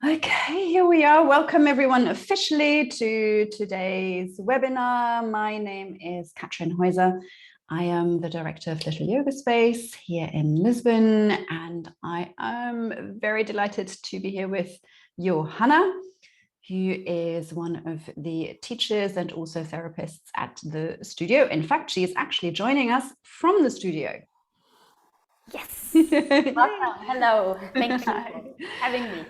Okay, here we are. Welcome everyone officially to today's webinar. My name is Katrin Heuser. I am the director of Little Yoga Space here in Lisbon, and I am very delighted to be here with Johanna, who is one of the teachers and also therapists at the studio. In fact, she is actually joining us from the studio. Yes. Welcome. Hello. Thank you for having me.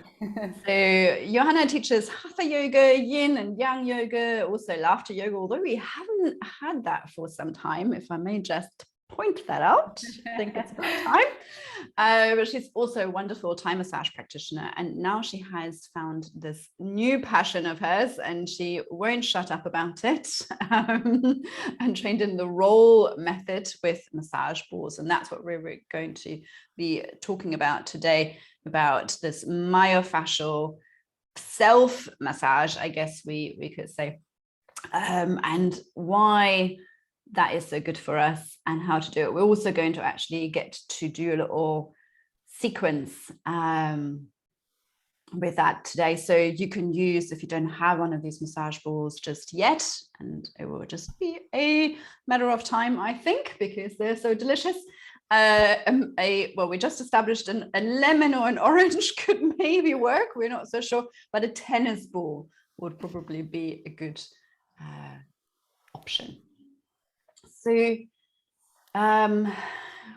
So Johanna teaches Hatha Yoga, Yin and Yang Yoga, also Laughter Yoga, although we haven't had that for some time, if I may just point that out. I think it's about time. But she's also a wonderful Thai massage practitioner, and now she has found this new passion of hers, and she won't shut up about it, and trained in the roll method with massage balls, and that's what we're going to be talking about today, about this myofascial self-massage, I guess we could say, and why that is so good for us and how to do it. We're also going to actually get to do a little sequence with that today. So you can use, if you don't have one of these massage balls just yet, and it will just be a matter of time, I think, because they're so delicious. Well, we just established a lemon or an orange could maybe work. We're not so sure, but a tennis ball would probably be a good option. So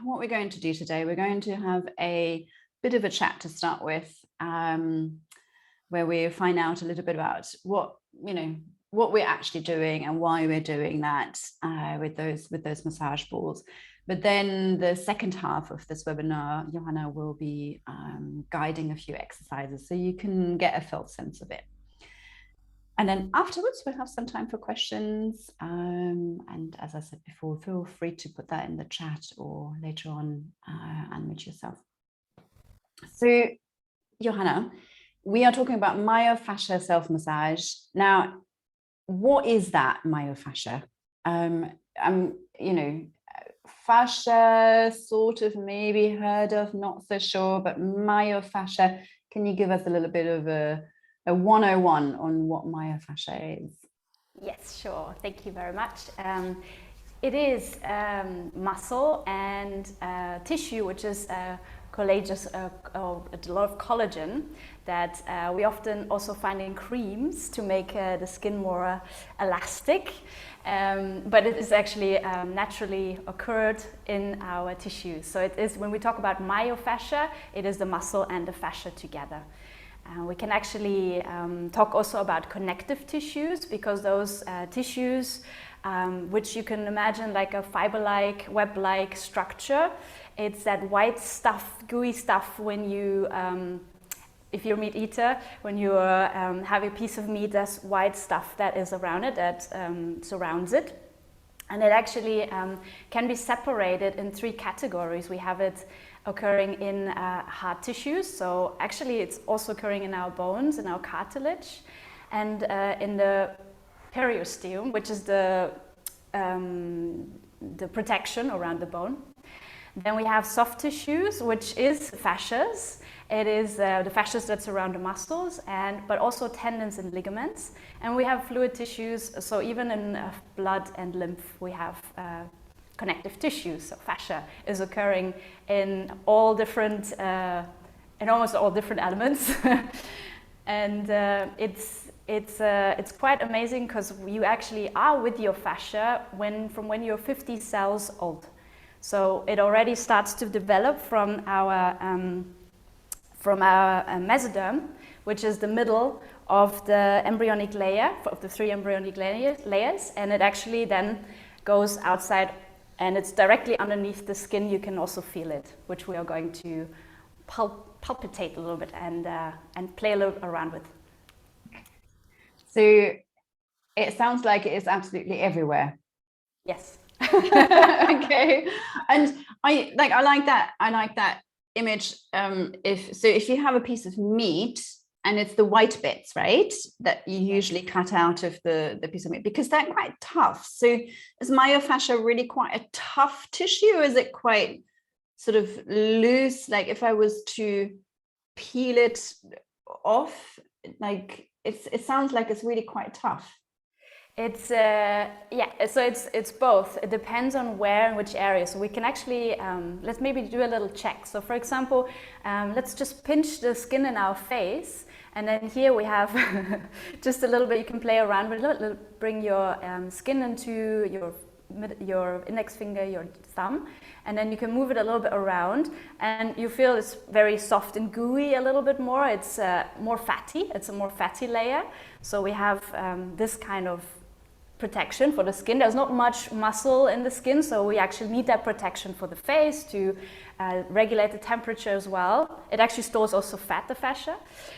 what we're going to do today, we're going to have a bit of a chat to start with, where we find out a little bit about what we're actually doing and why we're doing that with those massage balls. But then the second half of this webinar, Johanna will be guiding a few exercises so you can get a felt sense of it. And then afterwards, we'll have some time for questions. And as I said before, feel free to put that in the chat or later on unmute yourself. So, Johanna, we are talking about myofascial self-massage. Now, what is that myofascia? Fascia, sort of maybe heard of, not so sure, but myofascia, can you give us a little bit of a 101 on what myofascia is? Yes, sure. Thank you very much. It is muscle and tissue, which is collagenous, a lot of collagen that we often also find in creams to make the skin more elastic. But it is actually naturally occurred in our tissues. So it is, when we talk about myofascia, it is the muscle and the fascia together. We can actually talk also about connective tissues, because those tissues, which you can imagine like a fiber-like, web-like structure, it's that white stuff, gooey stuff when you, if you're a meat eater, when you have a piece of meat, there's white stuff that is around it, that surrounds it. And it actually can be separated in three categories. We have it occurring in hard tissues, so actually it's also occurring in our bones, in our cartilage, and in the periosteum, which is the protection around the bone. Then we have soft tissues, which is fascias. It is the fascias that surround the muscles, but also tendons and ligaments. And we have fluid tissues, so even in blood and lymph we have connective tissues. So fascia is occurring in all different, in almost all different elements, and it's quite amazing because you actually are with your fascia from when you're 50 cells old. So it already starts to develop from our mesoderm, which is the middle of the embryonic layer, of the three embryonic layers, and it actually then goes outside, and it's directly underneath the skin. You can also feel it, which we are going to palpitate a little bit and play a little around with. So it sounds like it is absolutely everywhere. Yes. Okay, and I like that image. If you have a piece of meat and it's the white bits, right, that you usually cut out of the piece of meat, because they're quite tough. So is myofascia really quite a tough tissue, or is it quite sort of loose? Like if I was to peel it, off? Like it sounds like it's really quite tough. It's so it's both. It depends on where and which area. So we can actually let's maybe do a little check. So for example, let's just pinch the skin in our face, and then here we have just a little bit. You can play around with it. Bring your skin into your index finger, your thumb, and then you can move it a little bit around, and you feel it's very soft and gooey a little bit more. It's more fatty. It's a more fatty layer. So we have this kind of protection for the skin. There's not much muscle in the skin, so we actually need that protection for the face to regulate the temperature as well. It actually stores also fat, the fascia.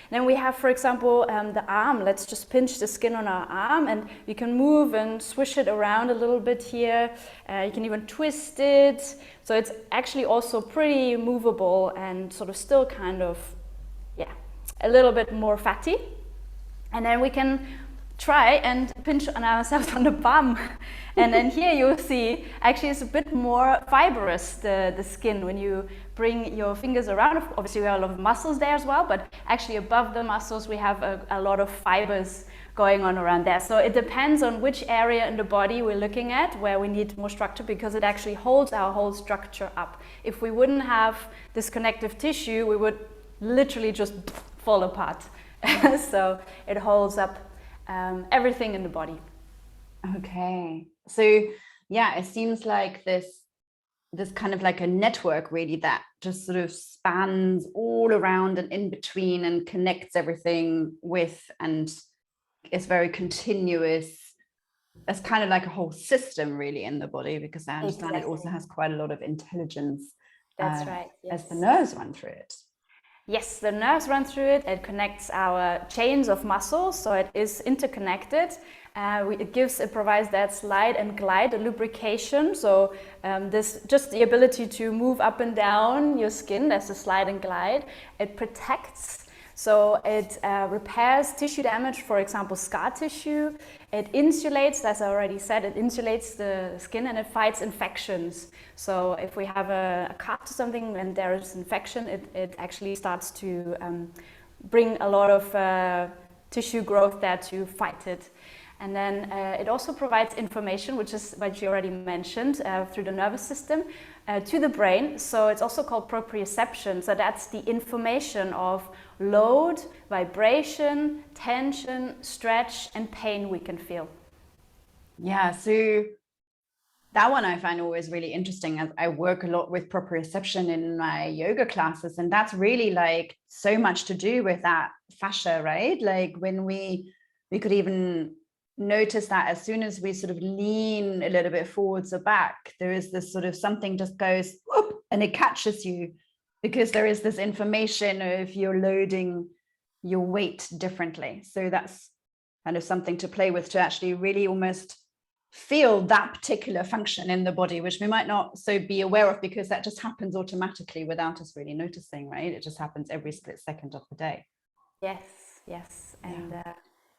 Then we have, for example, the arm. Let's just pinch the skin on our arm, and you can move and swish it around a little bit here. You can even twist it. So it's actually also pretty movable and sort of still kind of, a little bit more fatty. And then we can try and pinch on ourselves on the bum, and then here you'll see actually it's a bit more fibrous, the skin, when you bring your fingers around. Obviously we have a lot of muscles there as well, but actually above the muscles we have a lot of fibers going on around there. So it depends on which area in the body we're looking at where we need more structure, because it actually holds our whole structure up. If we wouldn't have this connective tissue, we would literally just fall apart. So it holds up everything in the body. Okay, so yeah, it seems like this kind of like a network really that just sort of spans all around and in between and connects everything with, and it's very continuous. It's kind of like a whole system really in the body, because I understand It also has quite a lot of intelligence. That's right. Yes. As the nerves run through it. Yes, the nerves run through it. It connects our chains of muscles, so it is interconnected. It provides that slide and glide, the lubrication. So this just the ability to move up and down your skin. That's the slide and glide. It protects. So it repairs tissue damage, for example, scar tissue. It insulates, as I already said, it insulates the skin, and it fights infections. So if we have a cut or something and there is infection, it actually starts to bring a lot of tissue growth there to fight it. And then it also provides information, which is what you already mentioned, through the nervous system to the brain. So it's also called proprioception. So that's the information of load, vibration, tension, stretch, and pain we can feel. Yeah, so that one I find always really interesting, as I work a lot with proprioception in my yoga classes, and that's really like so much to do with that fascia, right? Like when we could even notice that as soon as we sort of lean a little bit forwards or back, there is this sort of something just goes whoop, and it catches you, because there is this information of you're loading your weight differently. So that's kind of something to play with, to actually really almost feel that particular function in the body, which we might not so be aware of, because that just happens automatically without us really noticing, right? It just happens every split second of the day. Yes. And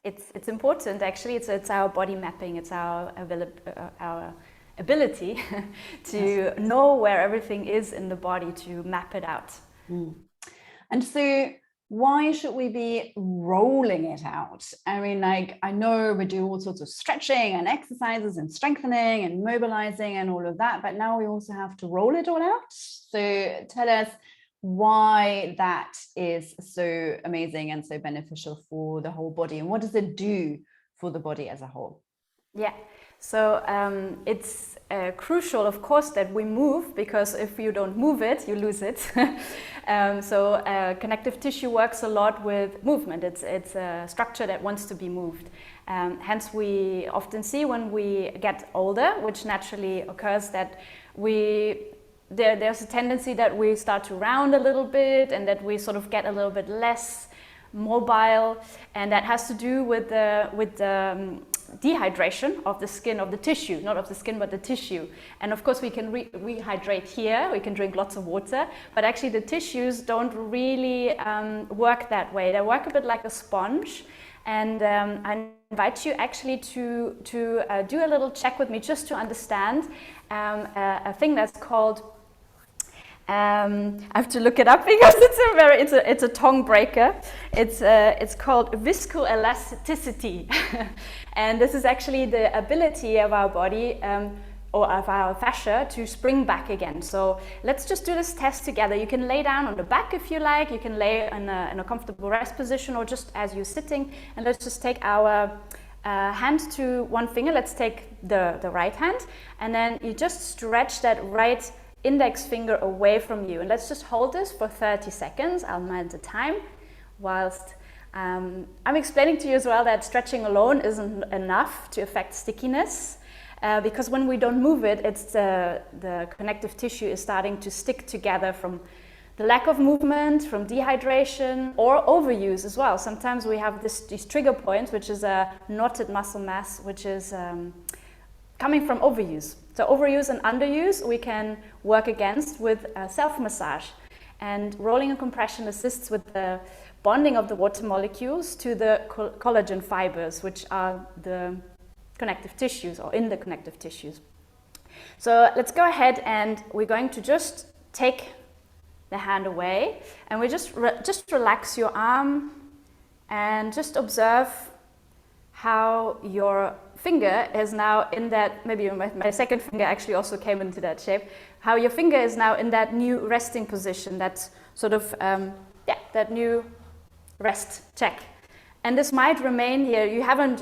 it's important, actually. It's our body mapping. It's our ability to know where everything is in the body, to map it out. And so why should we be rolling it out? I mean, like, I know we do all sorts of stretching and exercises and strengthening and mobilizing and all of that, but now we also have to roll it all out. So tell us why that is so amazing and so beneficial for the whole body, and what does it do for the body as a whole? Yeah, so it's crucial, of course, that we move, because if you don't move it, you lose it. So connective tissue works a lot with movement. It's a structure that wants to be moved. Hence, we often see when we get older, which naturally occurs, that there's a tendency that we start to round a little bit, and that we sort of get a little bit less mobile, and that has to do with the dehydration of the skin, of the tissue, not of the skin but the tissue. And of course we can rehydrate here, we can drink lots of water, but actually the tissues don't really work that way. They work a bit like a sponge. And I invite you actually to do a little check with me, just to understand a thing that's called I have to look it up because it's a tongue breaker. It's called viscoelasticity, and this is actually the ability of our body or of our fascia to spring back again. So let's just do this test together. You can lay down on the back if you like. You can lay in a comfortable rest position, or just as you're sitting. And let's just take our hand to one finger. Let's take the right hand, and then you just stretch that right index finger away from you, and let's just hold this for 30 seconds. I'll mind the time whilst I'm explaining to you as well that stretching alone isn't enough to affect stickiness, because when we don't move it, it's the connective tissue is starting to stick together from the lack of movement, from dehydration, or overuse as well. Sometimes we have these trigger points, which is a knotted muscle mass, which is coming from overuse. So overuse and underuse we can work against with self-massage. And rolling and compression assists with the bonding of the water molecules to the collagen fibers, which are the connective tissues, or in the connective tissues. So let's go ahead, and we're going to just take the hand away, and we just relax your arm and just observe how your finger is now in that, maybe my second finger actually also came into that shape, how your finger is now in that new resting position, that sort of, that new rest check. And this might remain here. You haven't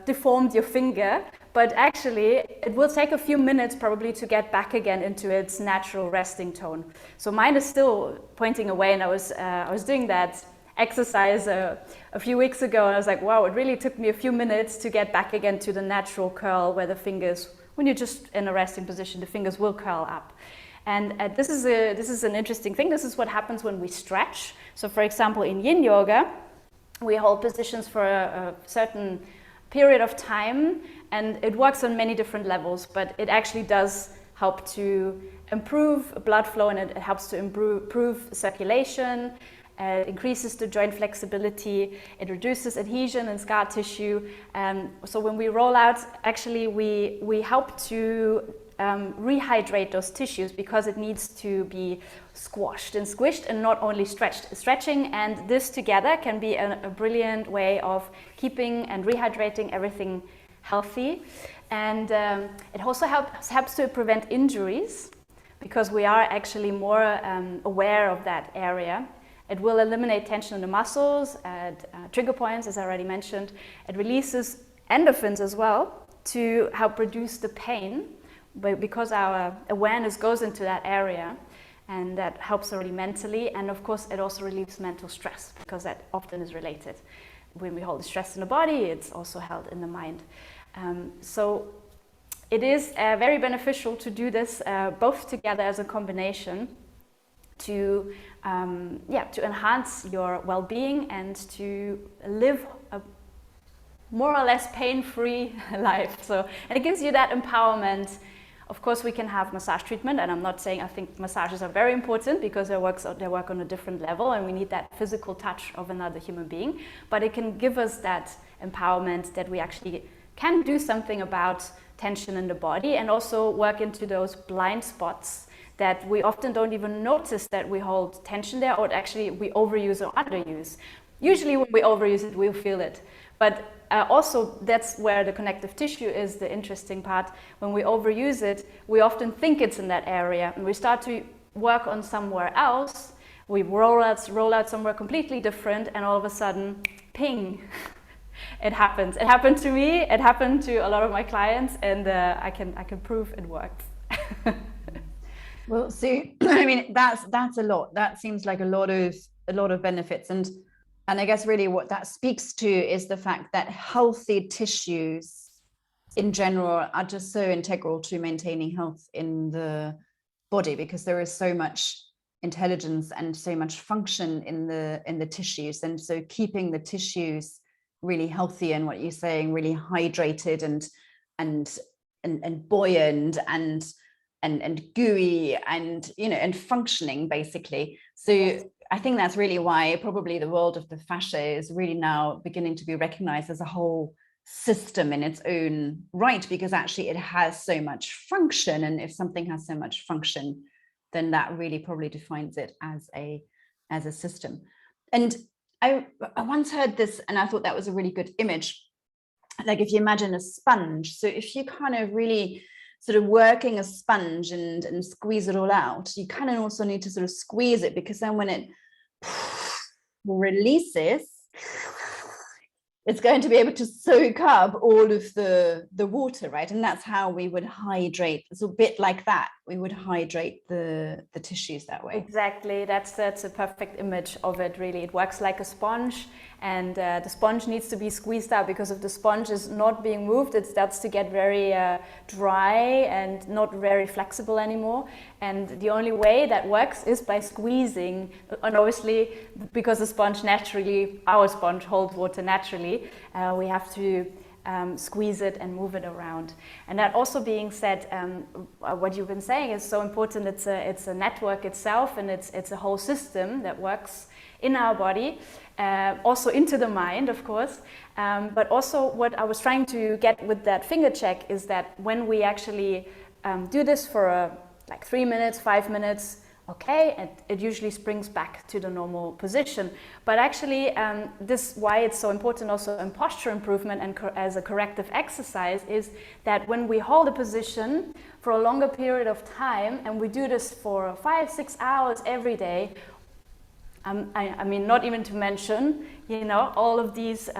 deformed your finger, but actually it will take a few minutes probably to get back again into its natural resting tone. So mine is still pointing away, and I was doing that exercise a few weeks ago, and I was like, wow, it really took me a few minutes to get back again to the natural curl where the fingers, when you're just in a resting position, the fingers will curl up. And this is an interesting thing. This is what happens when we stretch. So for example, in yin yoga, we hold positions for a certain period of time, and it works on many different levels, but it actually does help to improve blood flow, and it helps to improve circulation. It increases the joint flexibility, it reduces adhesion and scar tissue. So when we roll out, actually we help to rehydrate those tissues, because it needs to be squashed and squished and not only stretched. Stretching and this together can be a brilliant way of keeping and rehydrating everything healthy. And it also helps to prevent injuries, because we are actually more aware of that area. It will eliminate tension in the muscles at trigger points, as I already mentioned. It releases endorphins as well to help reduce the pain, because our awareness goes into that area, and that helps already mentally. And of course, it also relieves mental stress, because that often is related. When we hold the stress in the body, it's also held in the mind. So it is very beneficial to do this both together as a combination, to enhance your well-being and to live a more or less pain-free life. So, and it gives you that empowerment. Of course, we can have massage treatment, and I'm not saying I think massages are very important, because they work on a different level, and we need that physical touch of another human being. But it can give us that empowerment that we actually can do something about tension in the body, and also work into those blind spots that we often don't even notice that we hold tension there, or actually we overuse or underuse. Usually when we overuse it, we'll feel it. But also that's where the connective tissue is the interesting part. When we overuse it, we often think it's in that area, and we start to work on somewhere else. We roll out somewhere completely different, and all of a sudden, ping, it happens. It happened to me, it happened to a lot of my clients, and I can prove it works. Well, see, I mean, that's a lot. That seems like a lot of benefits, and I guess really what that speaks to is the fact that healthy tissues in general are just so integral to maintaining health in the body, because there is so much intelligence and so much function in the tissues, and so keeping the tissues really healthy, and what you're saying, really hydrated and buoyant and gooey and and functioning basically. So yes. I think that's really why probably the world of the fascia is really now beginning to be recognized as a whole system in its own right, because actually it has so much function, and if something has so much function, then that really probably defines it as a system. And I once heard this, and I thought that was a really good image. Like if you imagine a sponge, so if you kind of really sort of working a sponge and squeeze it all out, you kind of also need to sort of squeeze it, because then when it releases, it's going to be able to soak up all of the water, right? And that's how we would hydrate. It's a bit like that. We would hydrate the tissues that way. Exactly. That's a perfect image of it, really. It works like a sponge, and the sponge needs to be squeezed out, because if the sponge is not being moved, it starts to get very dry and not very flexible anymore. And the only way that works is by squeezing. And obviously, because the sponge naturally, our sponge holds water naturally, we have to squeeze it and move it around. And that also being said, what you've been saying is so important. It's a network itself, and it's a whole system that works in our body, also into the mind, of course. But also what I was trying to get with that finger check is that when we actually do this for like 3 minutes, 5 minutes, okay, it usually springs back to the normal position. But actually, this why it's so important also in posture improvement and as a corrective exercise is that when we hold a position for a longer period of time, and we do this for 5-6 hours every day, I mean, not even to mention, you know, all of these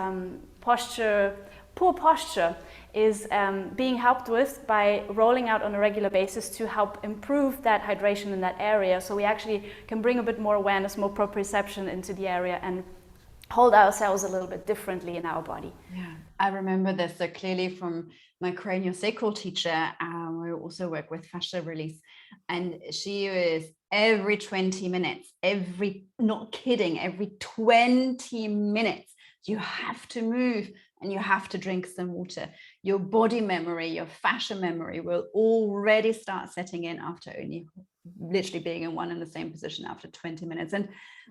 poor posture is being helped with by rolling out on a regular basis to help improve that hydration in that area. So we actually can bring a bit more awareness, more proprioception into the area, and hold ourselves a little bit differently in our body. Yeah, I remember this so clearly from my craniosacral teacher. We also work with fascia release, and she was every 20 minutes, not kidding, every 20 minutes, you have to move and you have to drink some water. Your body memory, your fascia memory will already start setting in after only literally being in one and the same position after 20 minutes. And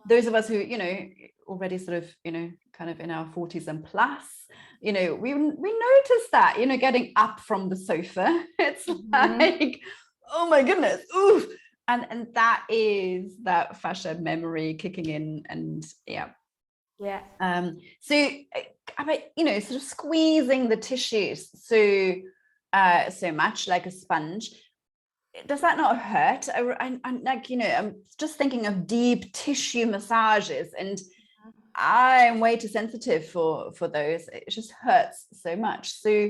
those of us who, you know, already sort of, you know, kind of in our 40s and plus, you know, we notice that, you know, getting up from the sofa, it's like, oh my goodness, ooh. And that is that fascia memory kicking in, and yeah. So I mean, you know, sort of squeezing the tissues so much like a sponge. Does that not hurt? I'm like, you know, I'm just thinking of deep tissue massages, and I'm way too sensitive for those. It just hurts so much. So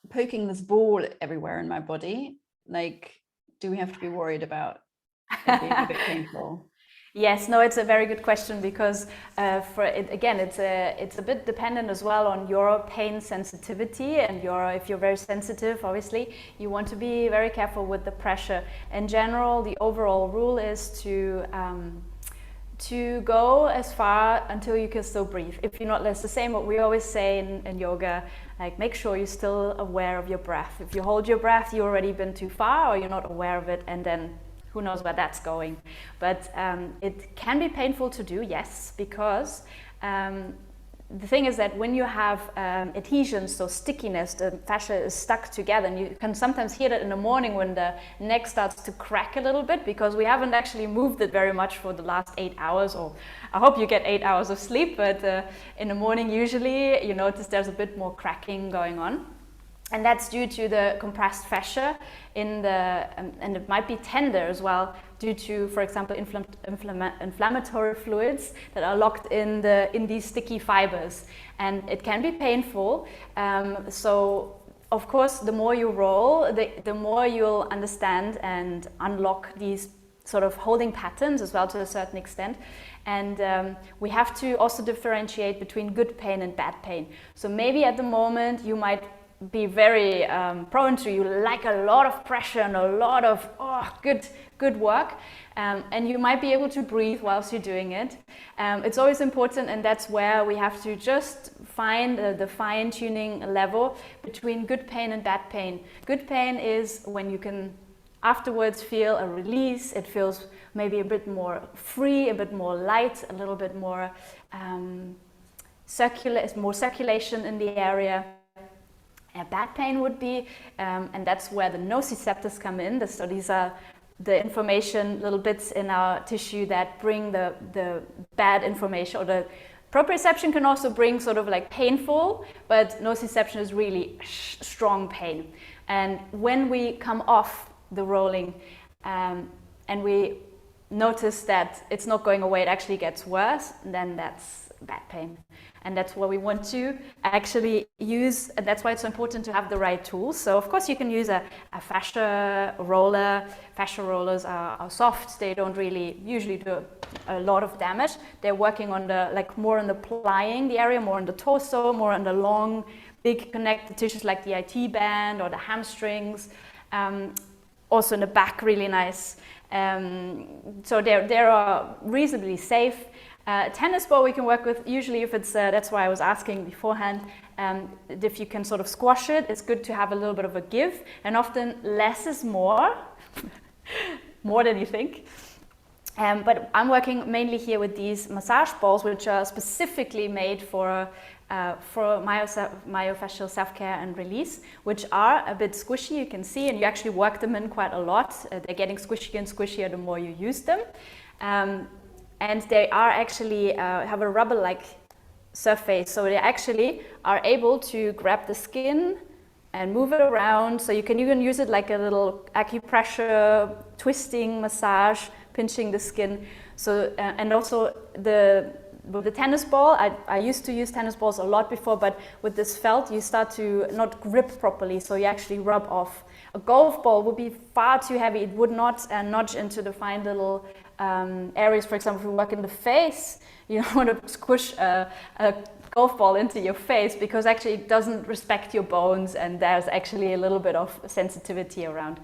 poking this ball everywhere in my body, like, do we have to be worried about it being a bit painful? Yes, no, it's a very good question, because for it again, it's a bit dependent as well on your pain sensitivity, and if you're very sensitive, obviously you want to be very careful with the pressure. In general, the overall rule is to go as far until you can still breathe. If you're not, that's the same what we always say in yoga, like make sure you're still aware of your breath. If you hold your breath, you've already been too far, or you're not aware of it, and then who knows where that's going. But it can be painful to do, yes, because the thing is that when you have adhesions, so stickiness, the fascia is stuck together, and you can sometimes hear that in the morning when the neck starts to crack a little bit, because we haven't actually moved it very much for the last 8 hours, or I hope you get 8 hours of sleep, but in the morning usually you notice there's a bit more cracking going on. And that's due to the compressed fascia and it might be tender as well, due to, for example, inflammatory fluids that are locked in these sticky fibers, and it can be painful. So, of course, the more you roll, the more you'll understand and unlock these sort of holding patterns as well, to a certain extent. And we have to also differentiate between good pain and bad pain. So maybe at the moment you might be very prone to, you like a lot of pressure and a lot of good work, and you might be able to breathe whilst you're doing it. It's always important, and that's where we have to just find the fine-tuning level between good pain and bad pain. Good pain is when you can afterwards feel a release. It feels maybe a bit more free, a bit more light, a little bit more circulation in the area. Bad pain would be, and that's where the nociceptors come in. So these are the information, little bits in our tissue that bring the bad information, or the proprioception can also bring sort of like painful, but nociception is really strong pain. And when we come off the rolling and we notice that it's not going away, it actually gets worse, then that's bad pain. And that's what we want to actually use, and that's why it's so important to have the right tools. So of course you can use a fascia roller. Fascia rollers are soft, they don't really usually do a lot of damage. They're working on the, like more on the plying the area, more on the torso, more on the long, big connected tissues like the IT band or the hamstrings. Also in the back, really nice. So they are reasonably safe. Tennis ball we can work with, usually if it's, that's why I was asking beforehand, if you can sort of squash it, it's good to have a little bit of a give, and often less is more, more than you think. But I'm working mainly here with these massage balls, which are specifically made for myofascial self-care and release, which are a bit squishy, you can see, and you actually work them in quite a lot. They're getting squishier and squishier the more you use them. And they are actually, have a rubber-like surface, so they actually are able to grab the skin and move it around. So you can even use it like a little acupressure, twisting massage, pinching the skin. So, and also with the tennis ball, I used to use tennis balls a lot before, but with this felt, you start to not grip properly, so you actually rub off. A golf ball would be far too heavy. It would not nudge into the fine little areas. For example, if you work in the face, you don't want to squish a golf ball into your face, because actually it doesn't respect your bones, and there's actually a little bit of sensitivity around.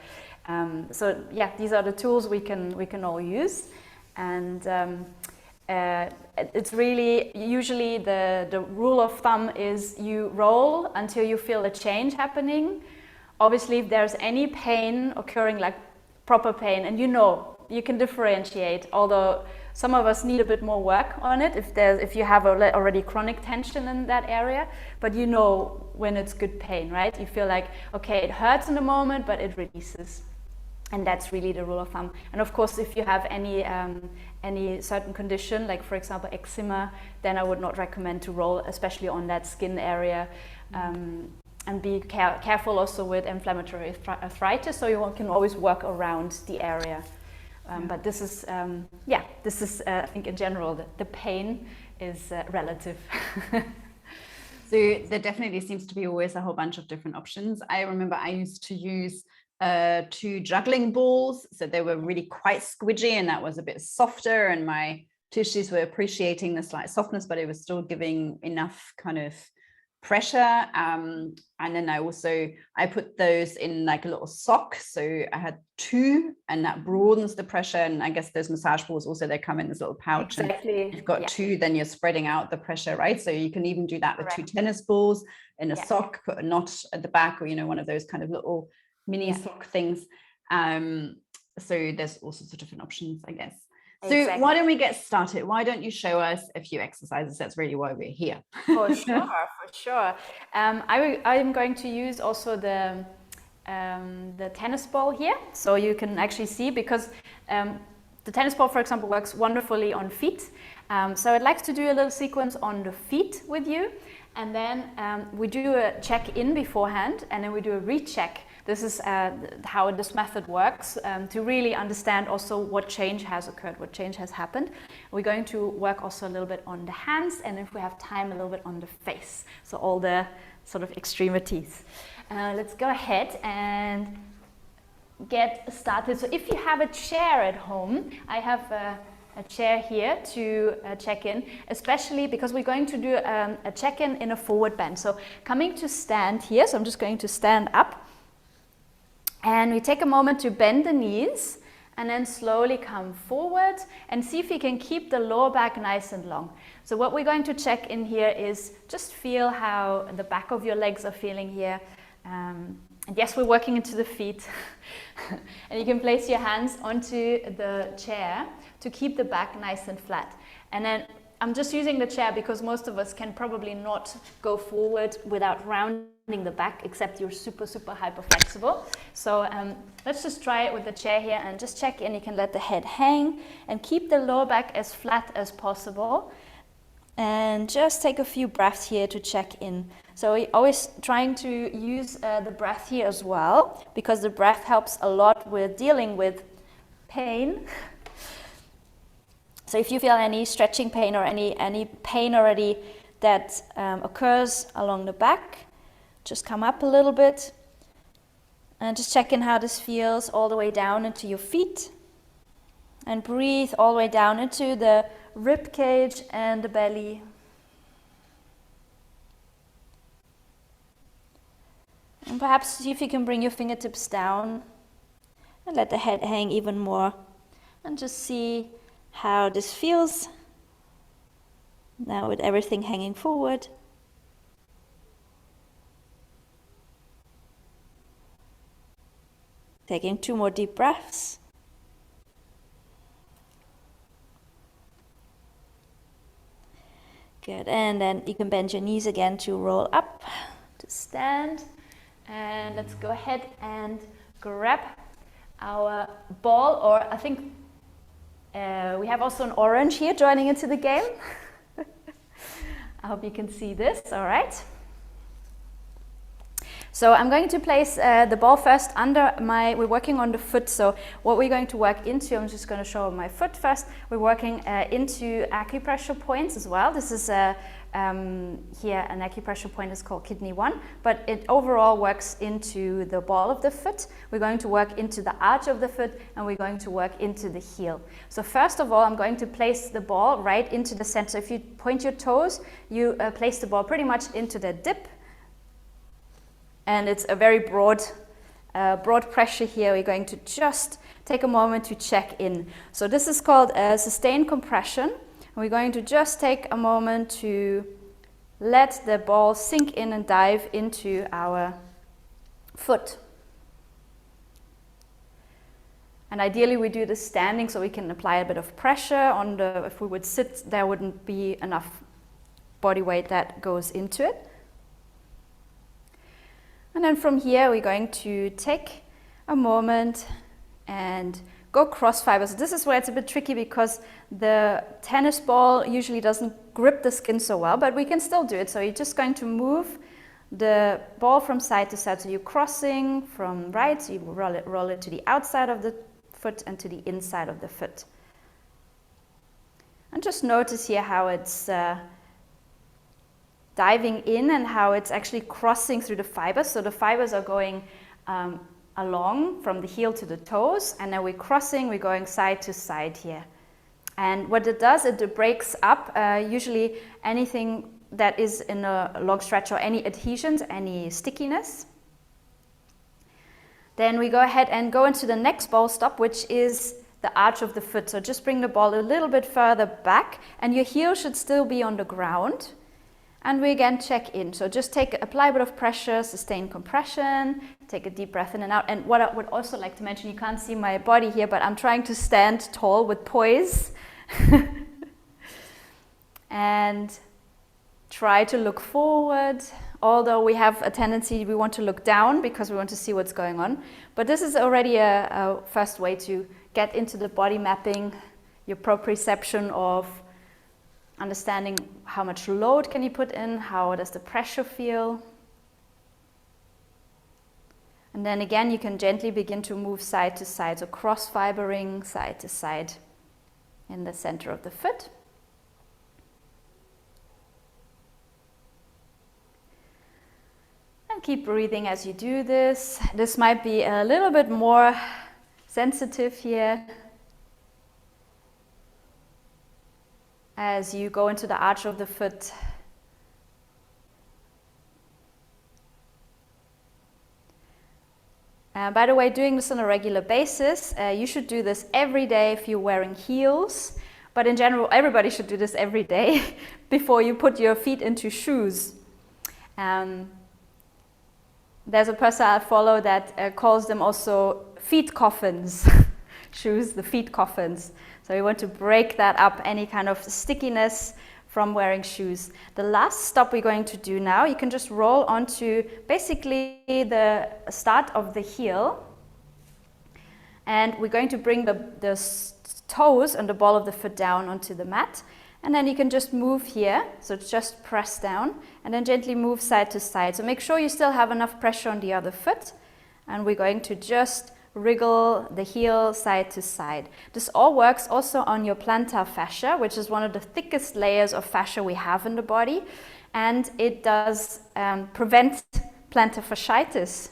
So yeah, these are the tools we can all use, and it's really usually the rule of thumb is you roll until you feel a change happening. Obviously, if there's any pain occurring, like proper pain, and you can differentiate, although some of us need a bit more work on it if you have already chronic tension in that area, but you know when it's good pain, right? You feel like, okay, it hurts in the moment, but it releases. And that's really the rule of thumb. And of course, if you have any certain condition, like for example eczema, then I would not recommend to roll, especially on that skin area. And be careful also with inflammatory arthritis, so you can always work around the area. But this is, I think in general, the pain is relative. So there definitely seems to be always a whole bunch of different options. I remember I used to use 2 juggling balls, so they were really quite squidgy, and that was a bit softer, and my tissues were appreciating the slight softness, but it was still giving enough kind of pressure. And then I put those in like a little sock, so I had 2, and that broadens the pressure. And I guess those massage balls also, they come in this little pouch. Exactly. And you've got 2, then you're spreading out the pressure, right? So you can even do that with 2 tennis balls in a sock, put a knot at the back, or one of those kind of little mini sock things. So there's all sorts of different options, I guess. So why don't we get started? Why don't you show us a few exercises? That's really why we're here. For sure. I'm going to use also the tennis ball here, so you can actually see, because the tennis ball, for example, works wonderfully on feet. So I'd like to do a little sequence on the feet with you, and then we do a check-in beforehand, and then we do a recheck. This is how this method works, to really understand also what change has occurred, what change has happened. We're going to work also a little bit on the hands, and if we have time, a little bit on the face. So all the sort of extremities. Let's go ahead and get started. So if you have a chair at home, I have a chair here to check in, especially because we're going to do a check-in in a forward bend. So coming to stand here, so I'm just going to stand up. And we take a moment to bend the knees, and then slowly come forward and see if you can keep the lower back nice and long. So what we're going to check in here is just feel how the back of your legs are feeling here. And yes, we're working into the feet. And you can place your hands onto the chair to keep the back nice and flat. And then I'm just using the chair because most of us can probably not go forward without rounding the back, except you're super, super hyper flexible. So let's just try it with the chair here and just check in. You can let the head hang and keep the lower back as flat as possible. And just take a few breaths here to check in. So we're always trying to use the breath here as well, because the breath helps a lot with dealing with pain. So if you feel any stretching pain or any pain already that occurs along the back, just come up a little bit and just check in how this feels all the way down into your feet. And breathe all the way down into the rib cage and the belly. And perhaps see if you can bring your fingertips down and let the head hang even more. And just see how this feels now with everything hanging forward. Taking 2 more deep breaths. Good, and then you can bend your knees again to roll up, to stand. And let's go ahead and grab our ball, or I think we have also an orange here joining into the game. I hope you can see this, all right. So I'm going to place the ball first under we're working on the foot, so what we're going to work into, I'm just going to show my foot first. We're working into acupressure points as well. This is here an acupressure point is called kidney 1, but it overall works into the ball of the foot. We're going to work into the arch of the foot, and we're going to work into the heel. So first of all, I'm going to place the ball right into the center. If you point your toes, you place the ball pretty much into the dip. And it's a very broad pressure here. We're going to just take a moment to check in. So this is called a sustained compression. We're going to just take a moment to let the ball sink in and dive into our foot. And ideally we do this standing so we can apply a bit of pressure on if we would sit, there wouldn't be enough body weight that goes into it. And then from here, we're going to take a moment and go cross fibers. This is where it's a bit tricky because the tennis ball usually doesn't grip the skin so well, but we can still do it. So you're just going to move the ball from side to side. So you're crossing from right, so you roll it to the outside of the foot and to the inside of the foot. And just notice here how it's diving in and how it's actually crossing through the fibers. So the fibers are going along from the heel to the toes, and then we're crossing, we're going side to side here. And what it does, it breaks up usually anything that is in a long stretch or any adhesions, any stickiness. Then we go ahead and go into the next ball stop, which is the arch of the foot. So just bring the ball a little bit further back, and your heel should still be on the ground. And we again check in. So just apply a bit of pressure, sustain compression, take a deep breath in and out. And what I would also like to mention, you can't see my body here, but I'm trying to stand tall with poise. And try to look forward. Although we have a tendency, we want to look down because we want to see what's going on. But this is already a first way to get into the body mapping, your proprioception of understanding how much load can you put in, how does the pressure feel. And then again, you can gently begin to move side to side, so cross fibering side to side in the center of the foot. And keep breathing as you do this. This might be a little bit more sensitive here. As you go into the arch of the foot. By the way, doing this on a regular basis, you should do this every day if you're wearing heels. But in general, everybody should do this every day before you put your feet into shoes. There's a person I follow that calls them also feet coffins. Shoes, the feet coffins. So we want to break that up, any kind of stickiness from wearing shoes. The last stop we're going to do now, you can just roll onto basically the start of the heel. And we're going to bring the toes and the ball of the foot down onto the mat. And then you can just move here, so just press down and then gently move side to side. So make sure you still have enough pressure on the other foot. And we're going to just wriggle the heel side to side. This all works also on your plantar fascia, which is one of the thickest layers of fascia we have in the body. And it does prevent plantar fasciitis.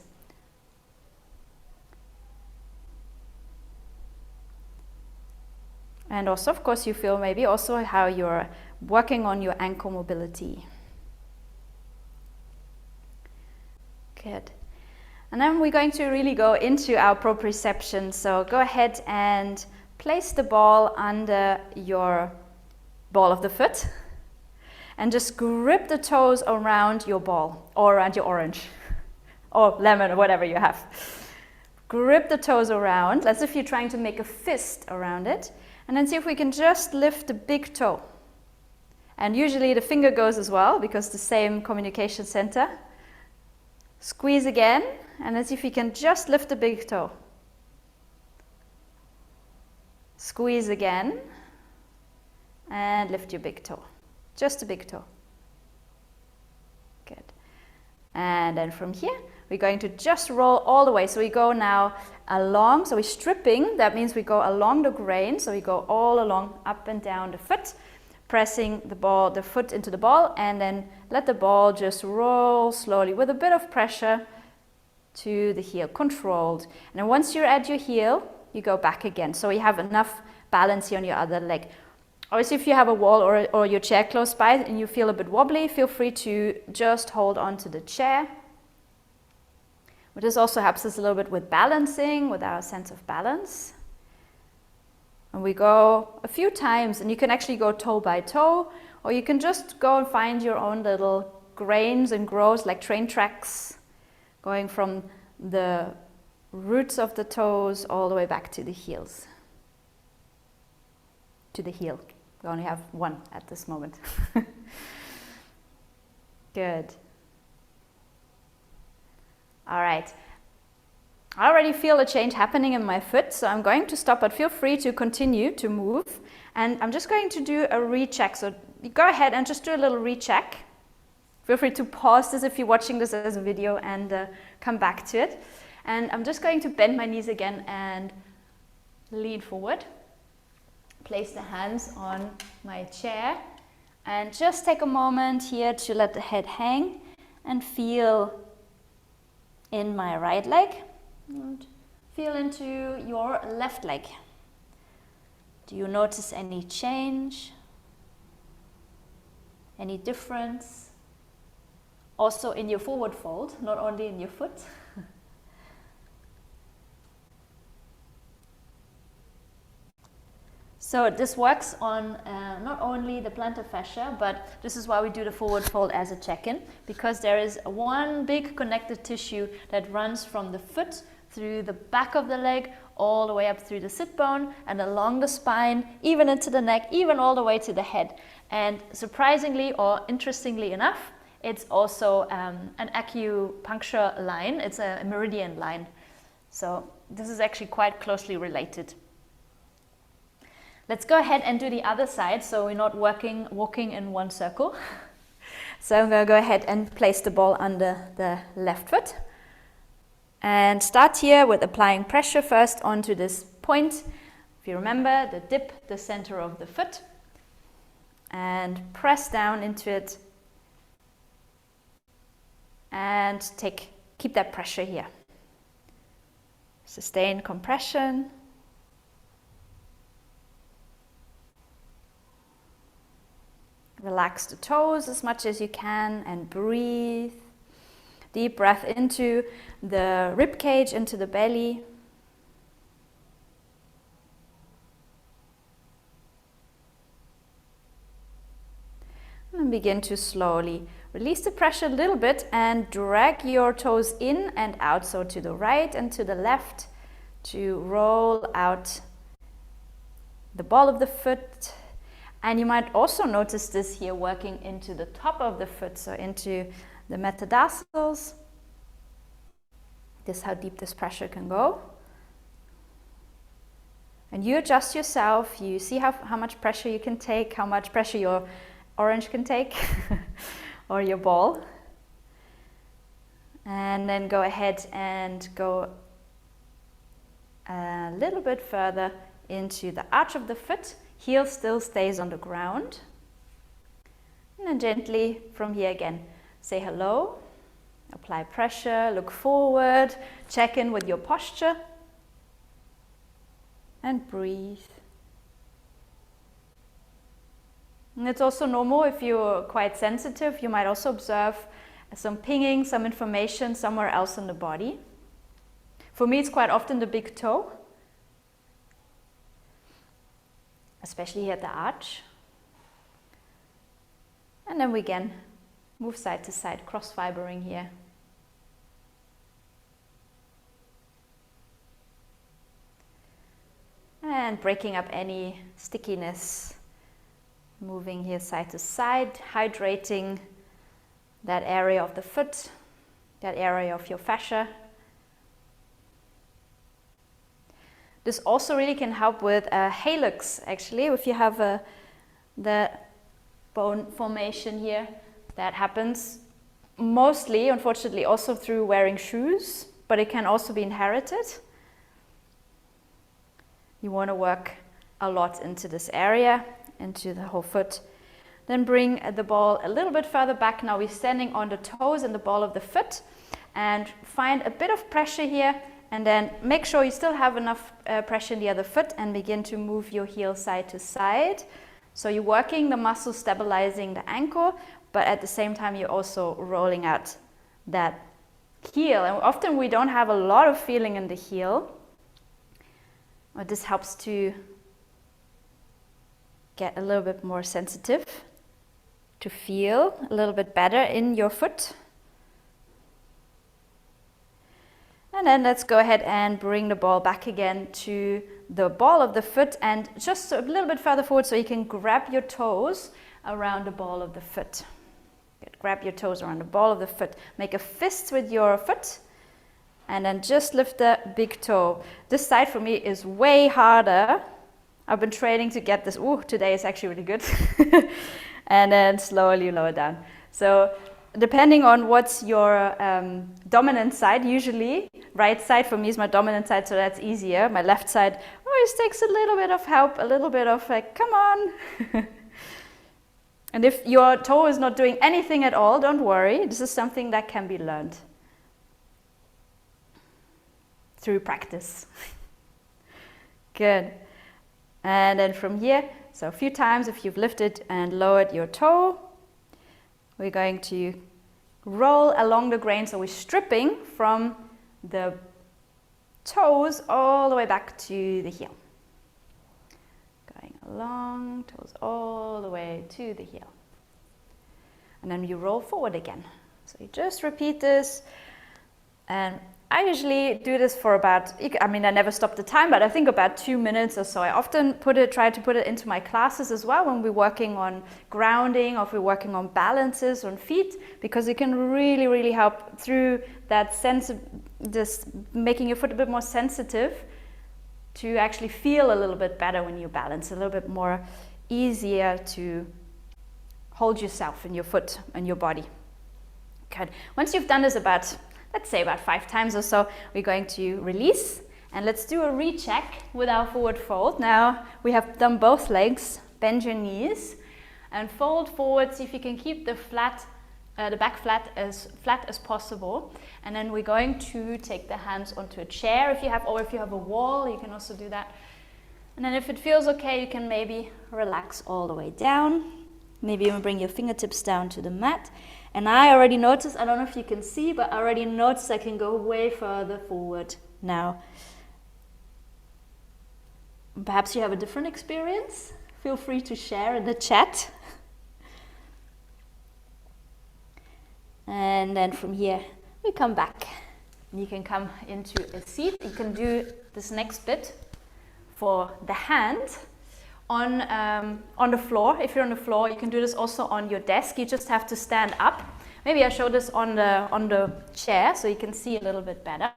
And also, of course, you feel maybe also how you're working on your ankle mobility. Good. And then we're going to really go into our proprioception. So go ahead and place the ball under your ball of the foot. And just grip the toes around your ball, or around your orange, or lemon, or whatever you have. Grip the toes around, as if you're trying to make a fist around it. And then see if we can just lift the big toe. And usually the finger goes as well, because the same communication center. Squeeze again, and then see if you can just lift the big toe. Squeeze again, and lift your big toe. Just the big toe. Good. And then from here, we're going to just roll all the way. So we go now along, so we're stripping, that means we go along the grain, so we go all along, up and down the foot, pressing the foot into the ball, and then let the ball just roll slowly with a bit of pressure to the heel, controlled. And then once you're at your heel, you go back again. So you have enough balance here on your other leg. Obviously, if you have a wall or your chair close by and you feel a bit wobbly, feel free to just hold on to the chair. But this also helps us a little bit with balancing, with our sense of balance. And we go a few times, and you can actually go toe by toe, or you can just go and find your own little grains and grooves, like train tracks, going from the roots of the toes all the way back to the heels. To the heel. We only have one at this moment. Good. All right. I already feel a change happening in my foot, so I'm going to stop, but feel free to continue to move. And I'm just going to do a recheck. So you go ahead and just do a little recheck. Feel free to pause this if you're watching this as a video and come back to it. And I'm just going to bend my knees again and lean forward. Place the hands on my chair and just take a moment here to let the head hang and feel in my right leg and feel into your left leg. Do you notice any change? Any difference? Also in your forward fold, not only in your foot. So this works on not only the plantar fascia, but this is why we do the forward fold as a check-in, because there is one big connective tissue that runs from the foot through the back of the leg, all the way up through the sit bone and along the spine, even into the neck, even all the way to the head. And surprisingly or interestingly enough, it's also an acupuncture line. It's a meridian line. So this is actually quite closely related. Let's go ahead and do the other side, so we're not walking in one circle. So I'm going to go ahead and place the ball under the left foot. And start here with applying pressure first onto this point. If you remember, the dip, the center of the foot. And press down into it. And keep that pressure here. Sustain compression. Relax the toes as much as you can and breathe. Deep breath into the rib cage, into the belly. And begin to slowly release the pressure a little bit and drag your toes in and out, so to the right and to the left, to roll out the ball of the foot. And you might also notice this here working into the top of the foot, so into the metatarsals. This is how deep this pressure can go. And you adjust yourself, you see how much pressure you can take, how much pressure your orange can take, or your ball. And then go ahead and go a little bit further into the arch of the foot. Heel still stays on the ground. And then gently from here again, say hello, apply pressure, look forward, check in with your posture, and breathe. And it's also normal if you're quite sensitive, you might also observe some pinging, some information somewhere else in the body. For me, it's quite often the big toe, especially here at the arch. And then we again move side to side, cross fibering here. And breaking up any stickiness, moving here side to side, hydrating that area of the foot, that area of your fascia. This also really can help with hallux, actually, if you have the bone formation here. That happens mostly, unfortunately, also through wearing shoes, but it can also be inherited. You want to work a lot into this area, into the whole foot. Then bring the ball a little bit further back. Now we're standing on the toes and the ball of the foot, and find a bit of pressure here, and then make sure you still have enough pressure in the other foot, and begin to move your heel side to side. So you're working the muscle, stabilizing the ankle, but at the same time you're also rolling out that heel. And often we don't have a lot of feeling in the heel, but this helps to get a little bit more sensitive, to feel a little bit better in your foot. And then let's go ahead and bring the ball back again to the ball of the foot, and just a little bit further forward so you can grab your toes around the ball of the foot. Good. Grab your toes around the ball of the foot. Make a fist with your foot, and then just lift the big toe. This side for me is way harder. I've been training to get this. Ooh, today is actually really good. And then slowly lower down. So depending on what's your dominant side, usually right side for me is my dominant side, so that's easier. My left side always takes a little bit of help, a little bit of like, come on. And if your toe is not doing anything at all, don't worry. This is something that can be learned through practice. Good. And then from here, so a few times if you've lifted and lowered your toe, we're going to roll along the grain, so we're stripping from the toes all the way back to the heel. Going along, toes all the way to the heel. And then you roll forward again. So you just repeat this, and I usually do this for about, I never stop the time, but I think about 2 minutes or so. I often try to put it into my classes as well when we're working on grounding, or if we're working on balances on feet, because it can really, really help through that sense of just making your foot a bit more sensitive to actually feel a little bit better when you balance, a little bit more easier to hold yourself in your foot and your body. Good. Once you've done this let's say about 5 times or so, we're going to release, and let's do a recheck with our forward fold. Now we have done both legs. Bend your knees and fold forward. See if you can keep the back flat as possible. And then we're going to take the hands onto a chair if you have a wall, you can also do that. And then if it feels okay, you can maybe relax all the way down. Maybe even bring your fingertips down to the mat. And I already noticed, I don't know if you can see, but I already noticed I can go way further forward now. Perhaps you have a different experience. Feel free to share in the chat. And then from here, we come back. You can come into a seat. You can do this next bit for the hand, on the floor. If you're on the floor, you can do this also on your desk. You just have to stand up. Maybe I show this on the chair so you can see a little bit better.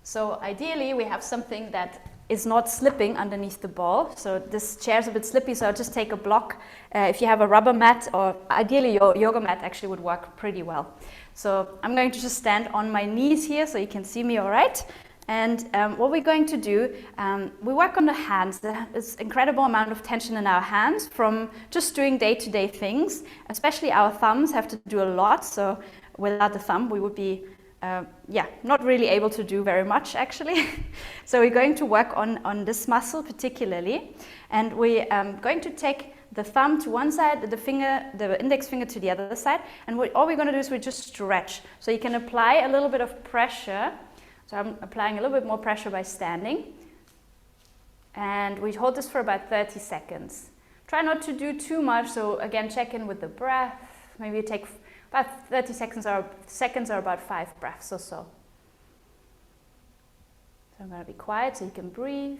So ideally we have something that is not slipping underneath the ball. So this chair is a bit slippy, so I'll just take a block. If you have a rubber mat, or ideally your yoga mat actually would work pretty well. So I'm going to just stand on my knees here so you can see me all right. And what we're going to do, we work on the hands. There's incredible amount of tension in our hands from just doing day-to-day things. Especially our thumbs have to do a lot. So without the thumb, we would be not really able to do very much actually. So we're going to work on this muscle particularly. And we're going to take the thumb to one side, the index finger to the other side. And all we're going to do is we just stretch. So you can apply a little bit of pressure. So I'm applying a little bit more pressure by standing. And we hold this for about 30 seconds. Try not to do too much. So again, check in with the breath. Maybe you take about 30 seconds or about 5 breaths or so. So I'm going to be quiet so you can breathe.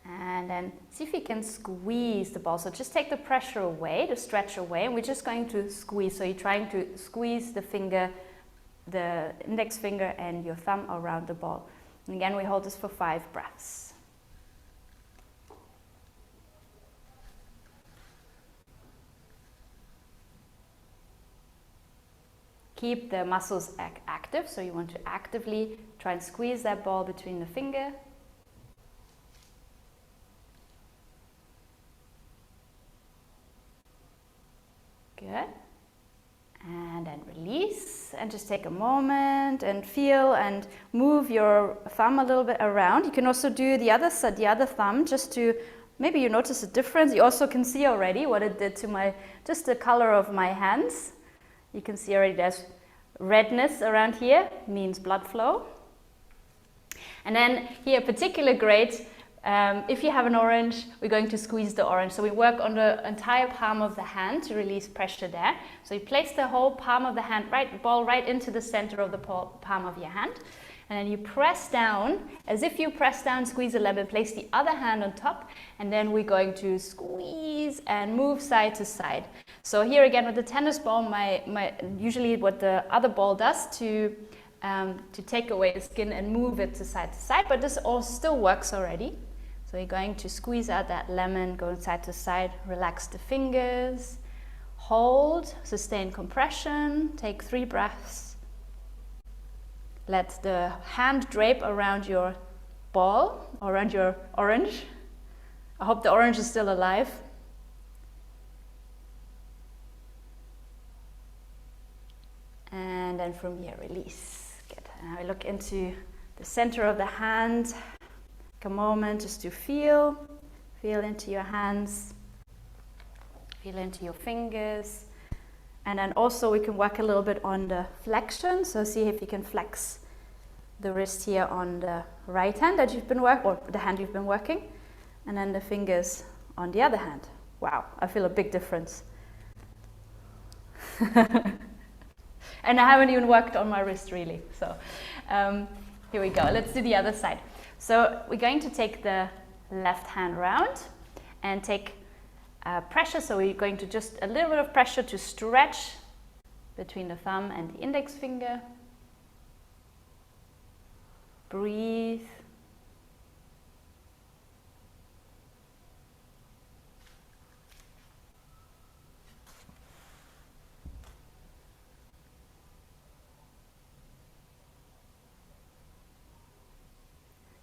And then see if you can squeeze the ball. So just take the pressure away, the stretch away, and we're just going to squeeze. So you're trying to squeeze the finger, the index finger and your thumb around the ball. And again, we hold this for 5 breaths. Keep the muscles active. So you want to actively try and squeeze that ball between the finger. Good. And then release and just take a moment and feel and move your thumb a little bit around. You can also do the other side, the other thumb, just to maybe you notice a difference. You also can see already what it did to just the color of my hands. You can see already there's redness around here, means blood flow. And then here, particular great. If you have an orange, we're going to squeeze the orange. So we work on the entire palm of the hand to release pressure there. So you place the whole palm of the hand, ball right into the center of the palm of your hand. And then you press down, as if you press down, squeeze a lemon, place the other hand on top. And then we're going to squeeze and move side to side. So here again with the tennis ball, usually what the other ball does to take away the skin and move it to side, but this all still works already. So you're going to squeeze out that lemon, going side to side, relax the fingers, hold, sustain compression, take 3 breaths. Let the hand drape around your ball, around your orange. I hope the orange is still alive. And then from here, release. Good. Now we look into the center of the hand. Take a moment just to feel into your hands, feel into your fingers. And then also we can work a little bit on the flexion. So see if you can flex the wrist here on the right hand that you've been working, or the hand you've been working. And then the fingers on the other hand. Wow, I feel a big difference. And I haven't even worked on my wrist really. So here we go. Let's do the other side. So we're going to take the left hand round and take pressure. So we're going to just a little bit of pressure to stretch between the thumb and the index finger. Breathe.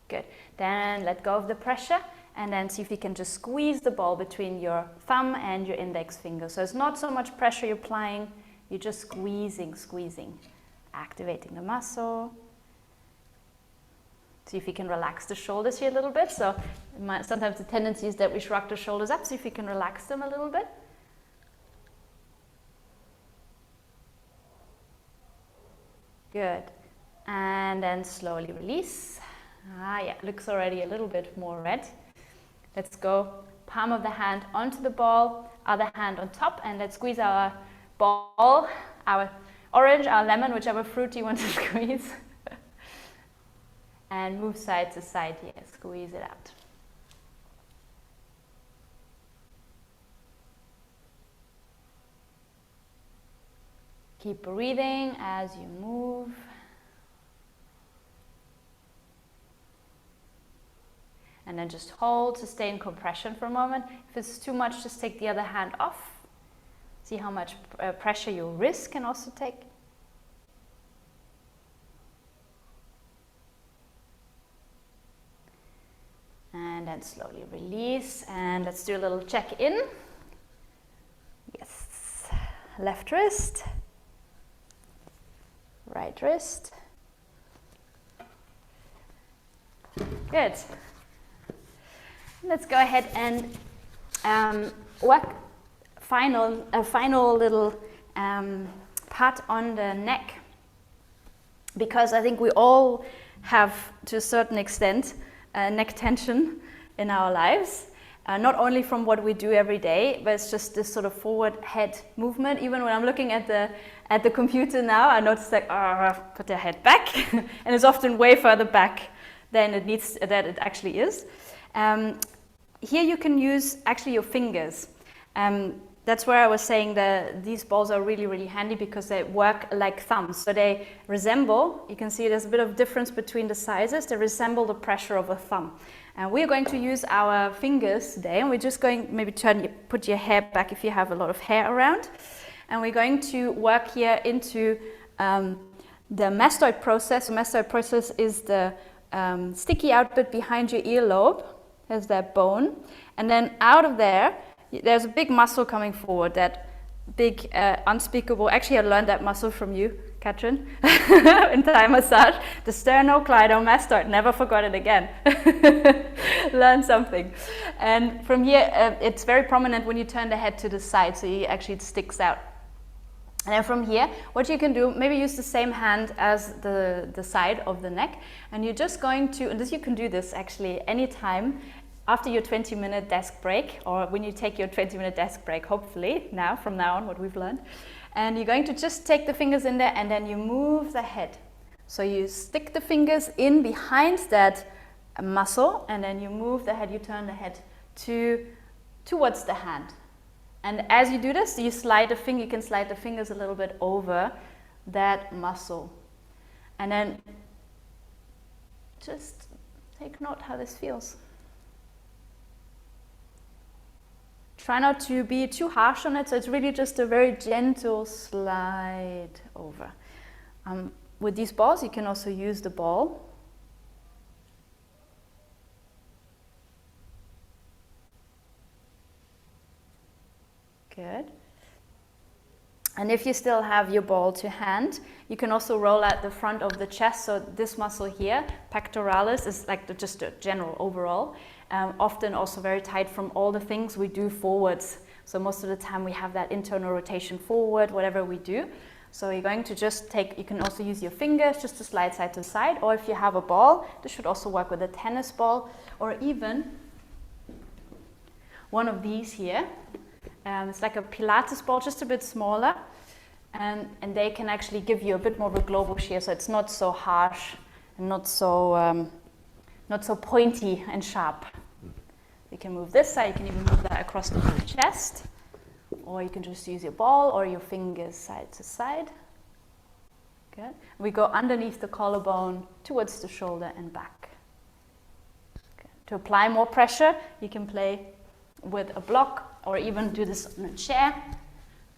Good. Then let go of the pressure and then see if you can just squeeze the ball between your thumb and your index finger. So it's not so much pressure you're applying, you're just squeezing, activating the muscle. See if you can relax the shoulders here a little bit. So sometimes the tendency is that we shrug the shoulders up. See if you can relax them a little bit. Good. And then slowly release. Yeah, looks already a little bit more red. Let's go palm of the hand onto the ball, other hand on top, and let's squeeze our ball, our orange, our lemon, whichever fruit you want to squeeze. And move side to side here, squeeze it out. Keep breathing as you move. And then just hold, sustain compression for a moment. If it's too much, just take the other hand off. See how much pressure your wrist can also take. And then slowly release. And let's do a little check-in. Yes. Left wrist. Right wrist. Good. Let's go ahead and work a final little part on the neck, because I think we all have, to a certain extent, neck tension in our lives. Not only from what we do every day, but it's just this sort of forward head movement. Even when I'm looking at the computer now, I notice like, put the head back, and it's often way further back than it actually is. Here you can use actually your fingers. That's where I was saying that these balls are really, really handy because they work like thumbs. So they resemble, you can see there's a bit of difference between the sizes, they resemble the pressure of a thumb. And we're going to use our fingers today, and we're just going, maybe put your hair back if you have a lot of hair around. And we're going to work here into the mastoid process. The mastoid process is the sticky out bit behind your earlobe. There's that bone. And then out of there, there's a big muscle coming forward, that big unspeakable, actually I learned that muscle from you, Katrin, in Thai massage, the sternocleidomastoid, never forgot it again. Learn something. And from here, it's very prominent when you turn the head to the side, so it sticks out. And then from here, what you can do, maybe use the same hand as the side of the neck, and you're just going to, and you can do this actually anytime, after your 20-minute desk break, or when you take your 20-minute desk break, hopefully, from now on, what we've learned. And you're going to just take the fingers in there, and then you move the head. So you stick the fingers in behind that muscle, and then you move the head, you turn the head towards the hand. And as you do this, you can slide the fingers a little bit over that muscle. And then just take note how this feels. Try not to be too harsh on it, so it's really just a very gentle slide over. With these balls, you can also use the ball. Good. And if you still have your ball to hand, you can also roll out the front of the chest. So this muscle here, pectoralis, is like just a general overall. Often also very tight from all the things we do forwards. So most of the time we have that internal rotation forward, whatever we do. So you're going to just you can also use your fingers just to slide side to side, or if you have a ball, this should also work with a tennis ball, or even one of these here. It's like a Pilates ball, just a bit smaller, and they can actually give you a bit more of a global shear, so it's not so harsh and not so pointy and sharp. You can move this side, you can even move that across the whole chest, or you can just use your ball or your fingers side to side. Good. We go underneath the collarbone towards the shoulder and back. Okay. To apply more pressure, you can play with a block or even do this on a chair.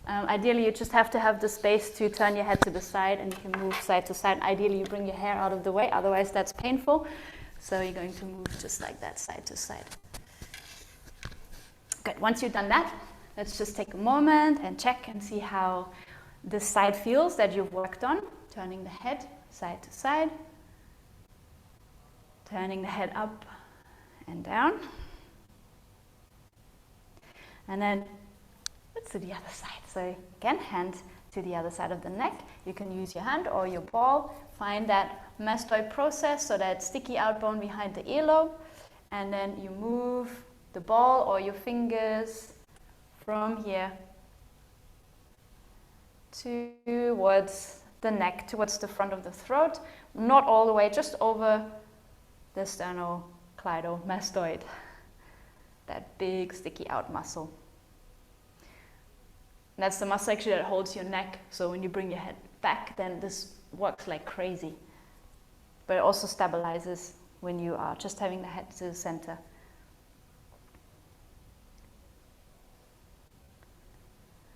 Ideally, you just have to have the space to turn your head to the side, and you can move side to side. Ideally, you bring your hair out of the way, otherwise that's painful. So you're going to move just like that, side to side. Good, once you've done that, let's just take a moment and check and see how this side feels that you've worked on. Turning the head side to side. Turning the head up and down. And then let's do the other side. So again, hand to the other side of the neck. You can use your hand or your ball. Find that mastoid process, so that sticky out bone behind the earlobe, and then you move the ball or your fingers from here towards the neck, towards the front of the throat, not all the way, just over the sternocleidomastoid, that big sticky out muscle. And that's the muscle actually that holds your neck, so when you bring your head back, then this works like crazy. But it also stabilizes when you are just having the head to the center.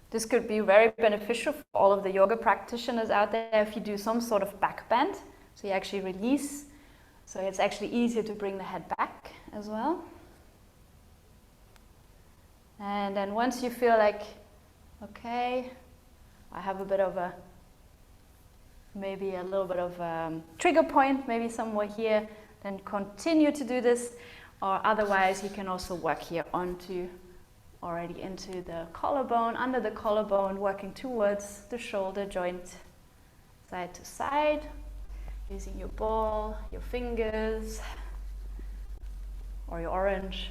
This could be very beneficial for all of the yoga practitioners out there if you do some sort of back bend. So you actually release, so it's actually easier to bring the head back as well. And then once you feel like, okay, I have a bit of a, maybe a little bit of a trigger point, maybe somewhere here, then continue to do this, or otherwise you can also work here already into the collarbone, under the collarbone, working towards the shoulder joint, side to side, using your ball, your fingers, or your orange.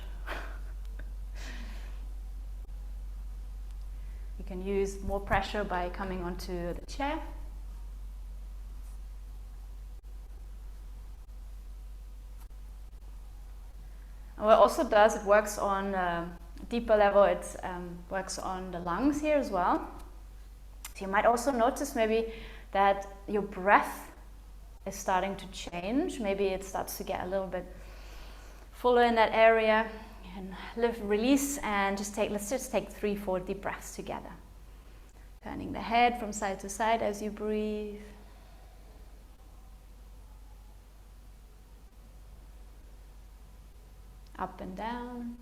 You can use more pressure by coming onto the chair. And what it also does, it works on a deeper level, it works on the lungs here as well. So you might also notice maybe that your breath is starting to change. Maybe it starts to get a little bit fuller in that area. And release, and let's just take 3-4 deep breaths together. Turning the head from side to side as you breathe. Up and down.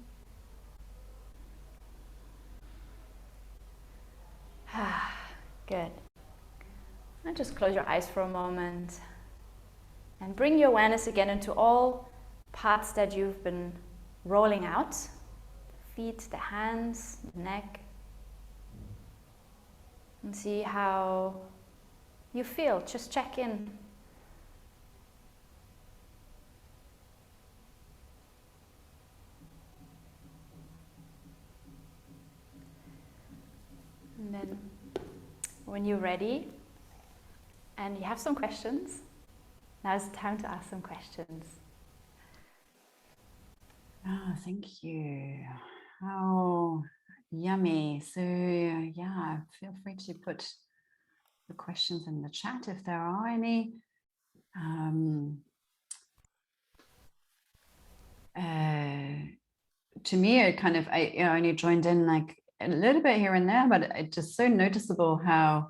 Good. And just close your eyes for a moment. And bring your awareness again into all parts that you've been rolling out. The feet, the hands, the neck. And see how you feel. Just check in. And then when you're ready and you have some questions, now's the time to ask some questions. Oh, thank you. How yummy. So yeah, feel free to put the questions in the chat if there are any. To me, it kind of, I only joined in like a little bit here and there, but it's just so noticeable how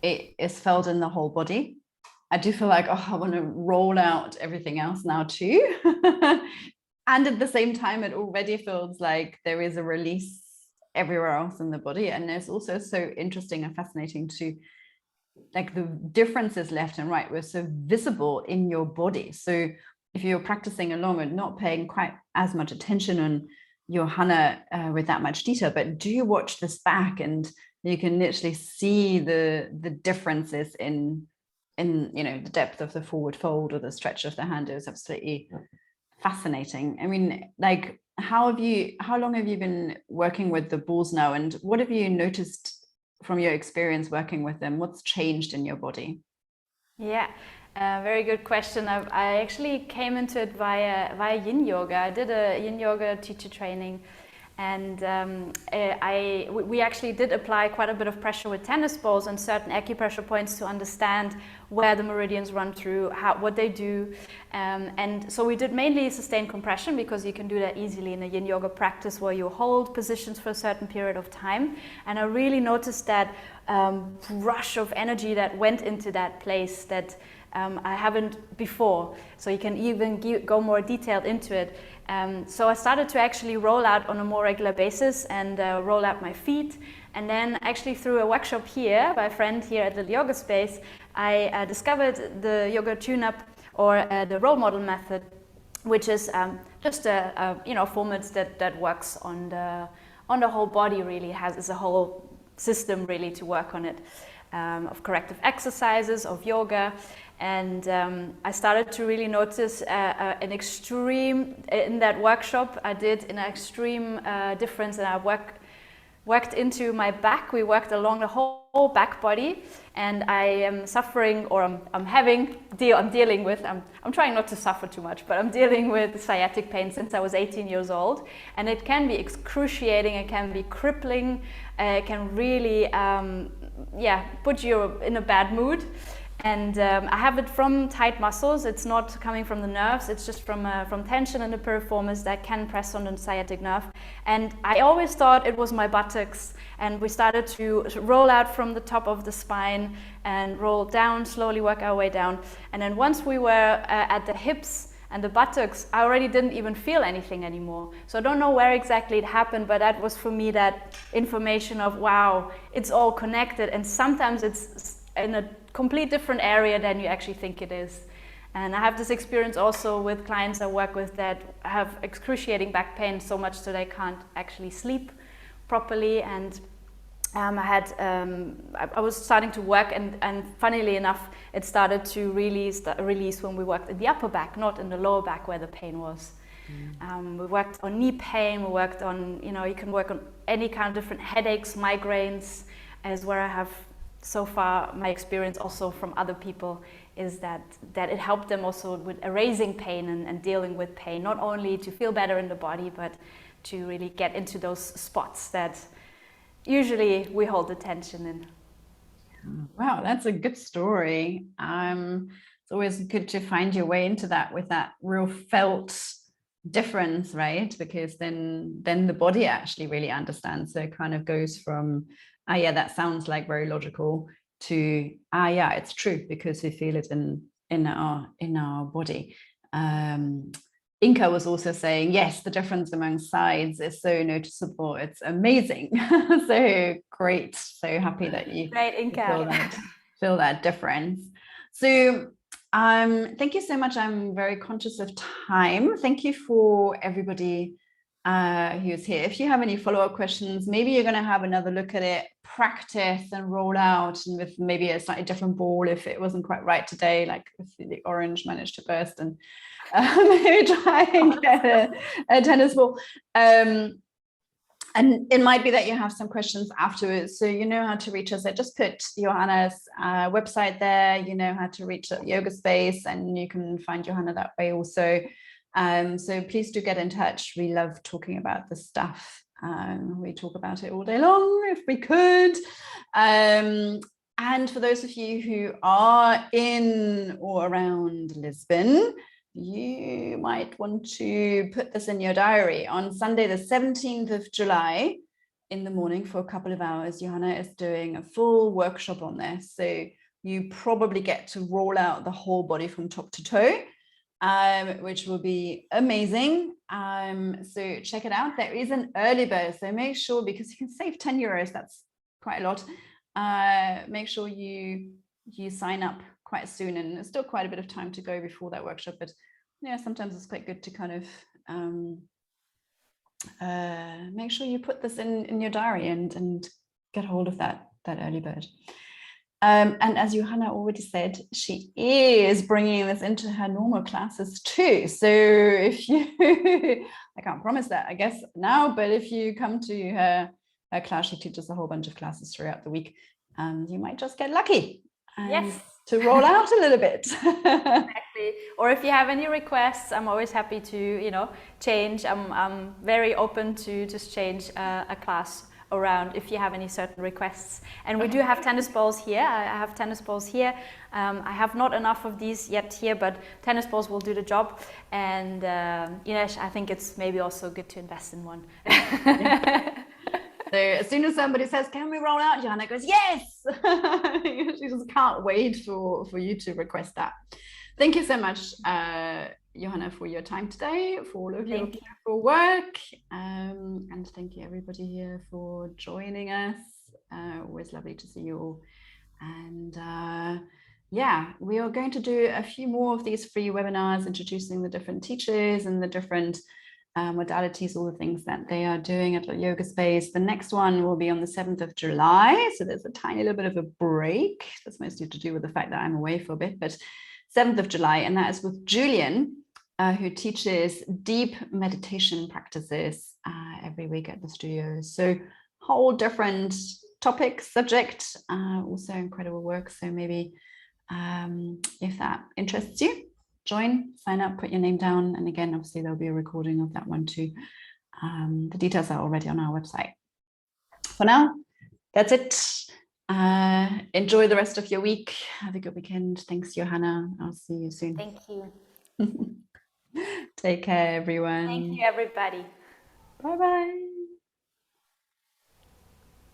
it is felt in the whole body. I do feel like, oh, I want to roll out everything else now too. And at the same time, it already feels like there is a release everywhere else in the body. And it's also so interesting and fascinating to, like, the differences left and right were so visible in your body. So if you're practicing along and not paying quite as much attention on Johanna with that much detail, but do watch this back and you can literally see the differences in the depth of the forward fold or the stretch of the hand. Is absolutely fascinating. I mean, like, how long have you been working with the balls now, and what have you noticed from your experience working with them? What's changed in your body? Yeah, very good question. I actually came into it via Yin Yoga. I did a Yin Yoga teacher training, and we actually did apply quite a bit of pressure with tennis balls and certain acupressure points to understand where the meridians run through, what they do. And so we did mainly sustained compression, because you can do that easily in a Yin Yoga practice where you hold positions for a certain period of time. And I really noticed that rush of energy that went into that place that I haven't before. So you can even go more detailed into it. So I started to actually roll out on a more regular basis and roll out my feet. And then actually through a workshop here by a friend here at the yoga space, I discovered the yoga tune-up, or the role model method, which is just a format that works on the whole body. Really is a whole system really to work on it, of corrective exercises, of yoga. And I started to really notice an extreme, in that workshop I did, an extreme difference, and I worked into my back. We worked along the whole back body, and I am suffering, or I'm dealing with, I'm trying not to suffer too much, but I'm dealing with sciatic pain since I was 18 years old, and it can be excruciating, it can be crippling, it can really put you in a bad mood. And I have it from tight muscles. It's not coming from the nerves. It's just from tension in the piriformis that can press on the sciatic nerve. And I always thought it was my buttocks. And we started to roll out from the top of the spine and roll down, slowly work our way down. And then once we were at the hips and the buttocks, I already didn't even feel anything anymore. So I don't know where exactly it happened, but that was for me that information of, wow, it's all connected. And sometimes it's in a complete different area than you actually think it is. And I have this experience also with clients I work with that have excruciating back pain so much so they can't actually sleep properly. And I was starting to work, and funnily enough, it started to release when we worked in the upper back, not in the lower back where the pain was. We worked on knee pain, we worked on, you can work on any kind of different headaches, migraines, as where I have so far my experience also from other people is that it helped them also with erasing pain and dealing with pain, not only to feel better in the body, but to really get into those spots that usually we hold the tension in. Wow, that's a good story. It's always good to find your way into that with that real felt difference, right? Because then the body actually really understands. So it kind of goes from, yeah, that sounds like very logical, to yeah, it's true because we feel it in our body. Inka was also saying, yes, the difference among sides is so noticeable. It's amazing. So great. So happy that you great, Inka. feel that difference. So thank you so much. I'm very conscious of time. Thank you for everybody who's here. If you have any follow-up questions, maybe you're going to have another look at it, practice and roll out, and with maybe a slightly different ball if it wasn't quite right today, like if the orange managed to burst, and maybe try and get a tennis ball. And it might be that you have some questions afterwards, so you know how to reach us. I just put Johanna's website there. You know how to reach Yoga Space, and you can find Johanna that way also. So please do get in touch. We love talking about this stuff. We talk about it all day long if we could. And for those of you who are in or around Lisbon, you might want to put this in your diary. On Sunday, the 17th of July, in the morning for a couple of hours, Johanna is doing a full workshop on this. So you probably get to roll out the whole body from top to toe, which will be amazing. So check it out. There is an early bird, so make sure, because you can save 10 euros, that's quite a lot. Make sure you sign up quite soon, and there's still quite a bit of time to go before that workshop, but yeah, sometimes it's quite good to kind of make sure you put this in your diary and get hold of that early bird. And as Johanna already said, she is bringing this into her normal classes too. So if you, I can't promise that, I guess now, but if you come to her class, she teaches a whole bunch of classes throughout the week. You might just get lucky. Yes. To roll out a little bit. Exactly. Or if you have any requests, I'm always happy to, change. I'm very open to just change a class around if you have any certain requests. And we do have tennis balls here. I have tennis balls here. I have not enough of these yet here, but tennis balls will do the job. And I think it's maybe also good to invest in one. So as soon as somebody says, can we roll out, Johanna goes, yes. She just can't wait for you to request that. Thank you so much, Johanna, for your time today, for all of your beautiful work. And thank you everybody here for joining us. Always lovely to see you all. And yeah, we are going to do a few more of these free webinars introducing the different teachers and the different modalities, all the things that they are doing at the yoga space. The next one will be on the 7th of July. So there's a tiny little bit of a break. That's mostly to do with the fact that I'm away for a bit, but 7th of July. And that is with Julian, who teaches deep meditation practices every week at the studio. So whole different topic, subject, also incredible work. So maybe if that interests you, join, sign up, put your name down. And again, obviously there'll be a recording of that one too. The details are already on our website. For now, that's it. Enjoy the rest of your week. Have a good weekend. Thanks, Johanna. I'll see you soon. Thank you. Take care, everyone. Thank you, everybody. Bye-bye.